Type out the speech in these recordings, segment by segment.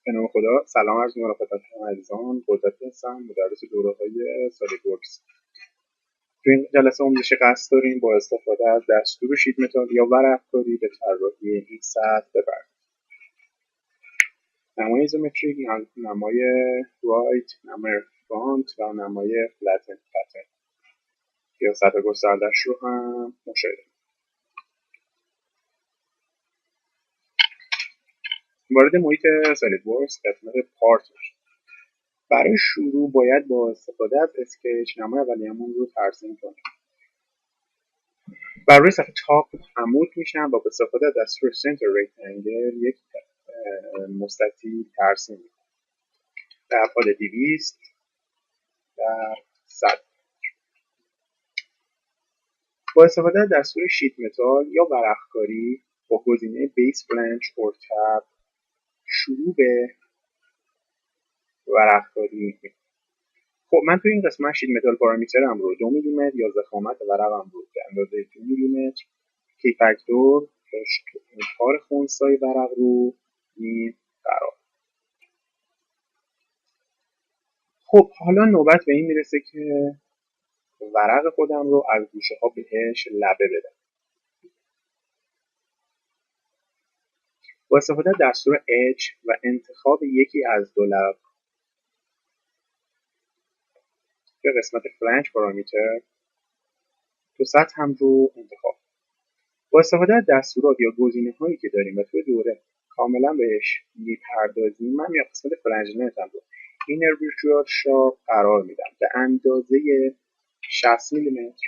به نام خدا. سلام عرض می‌کنم خدمت شما عزیزان. قدرتی هستم، مدرس دوره‌های solidworks. تو این جلسه آموزشی قصد داریم با استفاده از دستور شیت متال یا ورق‌کاری به طراحی این سطح بپردازیم. نمای ایزومتریک، نمای رایت، نمای فرانت و نمای فلتن پترن یا سطح گسترده‌اش رو هم مشاهده کنید. وارد محیط solidworks قسمت پارت میشه. برای شروع باید با استفاده از اسکچ نمای اولیه‌مون رو ترسیم کنیم. بر روی صفحه تاپ عمود میشم و با استفاده از دستور سنتر رکتانگل یک مستطیل ترسیم میکنم در ابعاد 200 در 100. با استفاده از دستور شیت متال یا ورقکاری با گزینه بیس بلنچ اور تب شروع به ورقکاری میکنم. خب من تو این قسمت شیت متال پارامترم رو 2 میلیمتر یا ضخامت ورقم رو به اندازه 2 میلیمتر کی فاکتور تار خنثی ورق رو قرار. خب حالا نوبت به این میرسه که ورق خودم رو از گوشه ها بهش لبه بدم. با استفاده از دستور H و انتخاب یکی از دو لب به قسمت فلنج پارامتر تو سطح هم رو انتخاب. با استفاده از دستورات یا گزینه هایی که داریم و توی دوره کاملا بهش میپردازیم، من یا قسمت فلنج نتم رو اینر ویرچوال شاپ قرار میدم به اندازه 60 میلیمتر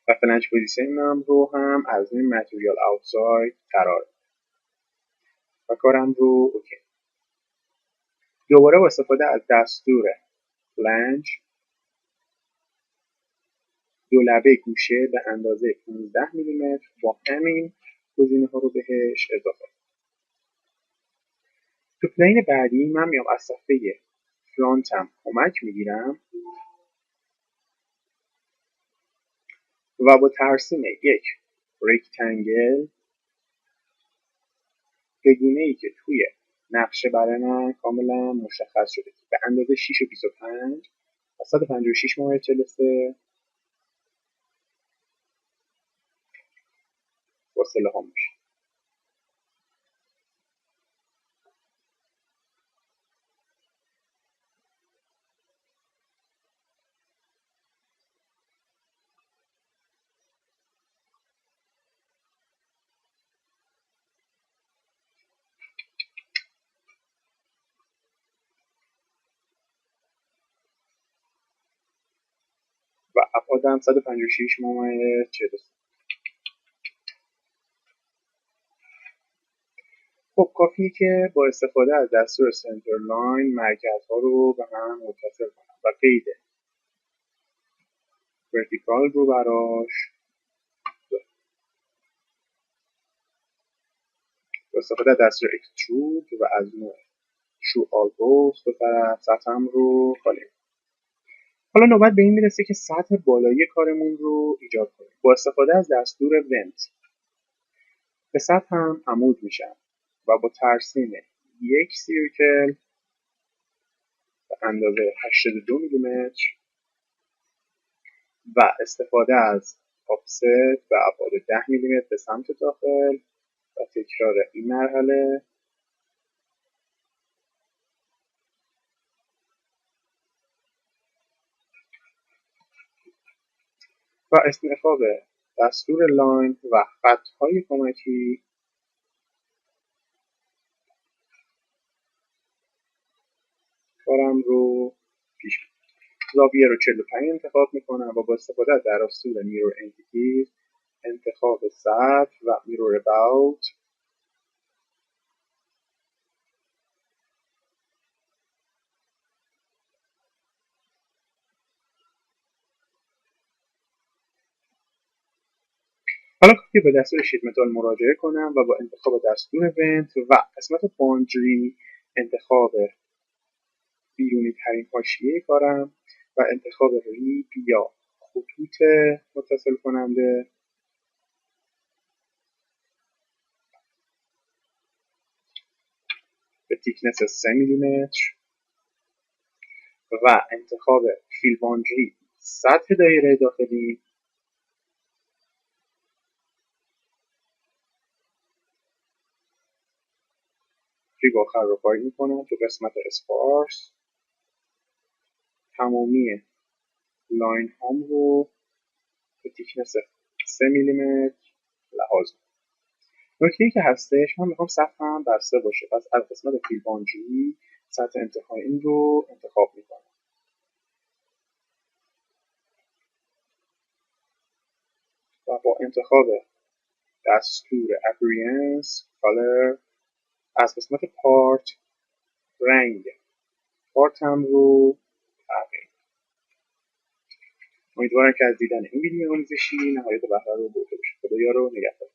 و فلنج پوزیشنم رو هم از این متریال اوتساید قرار میدم و کارم رو اوکی. دوباره با استفاده از دستور فلنج دو لبه گوشه به اندازه 15 میلیمتر با همین گزینه ها رو بهش اضافه. تو پلین بعدی من میام از صفحه فرانتم کمک میگیرم و با ترسیم یک رکتنگل به گونه‌ای که توی نقشه برای من کاملا مشخص شده که به اندازه 6 و 25 و 156 ممیز 43 فاصله ها میشه. و ابعادم 156 ممیز 43. خب کافیه که با استفاده از دستور سنتر لاین مرکزها رو به هم متصل کنم و قید ورتیکال رو براش با استفاده از دستور اکسترود و از نوع شو آلبوس دو طرف سطحم رو خالی. حالا نوبت به این میرسه که سطح بالایی کارمون رو ایجاد کنیم. با استفاده از دستور ونت به سطحم عمود میشم و با ترسیم یک سیرکل به اندازه 82 میلیمتر و استفاده از آفست و ابعاد 10 میلیمتر به سمت داخل و تکرار این مرحله و انتخاب دستور لاین و خطهای کمکی کارم رو پیش می‌برم. زاویه رو 45 انتخاب میکنم و با استفاده از دستور میرور انتیتیز انتخاب سطح و میرور اباوت حالا که به دستور شیت متال مراجعه کنم و با انتخاب دستور ونت و قسمت باندری انتخاب بیرونی ترین حاشیه کارم و انتخاب ریپ یا خطوط متصل کننده به به تیکنس 3 میلیمتر و انتخاب فیل باندری سطح دایره داخلی ریگ آخر رو کاری میکنم تو قسمت اسپارس تمامی لاین هام رو به تیکنس 3 میلیمتر لحاظ میکنم. نکته‌ای که هستش من میخوام سطحم بسته باشه، پس از قسمت فیل باندری سطح انتهایی رو انتخاب میکنم و با انتخاب دستور اپریانس کالر از قسمت پارت رنگ پارتم رو تغییر. امیدوارم که از دیدن این ویدیو آموزشی نهایت بهره رو برده باشید. خدایا رو نگهدار.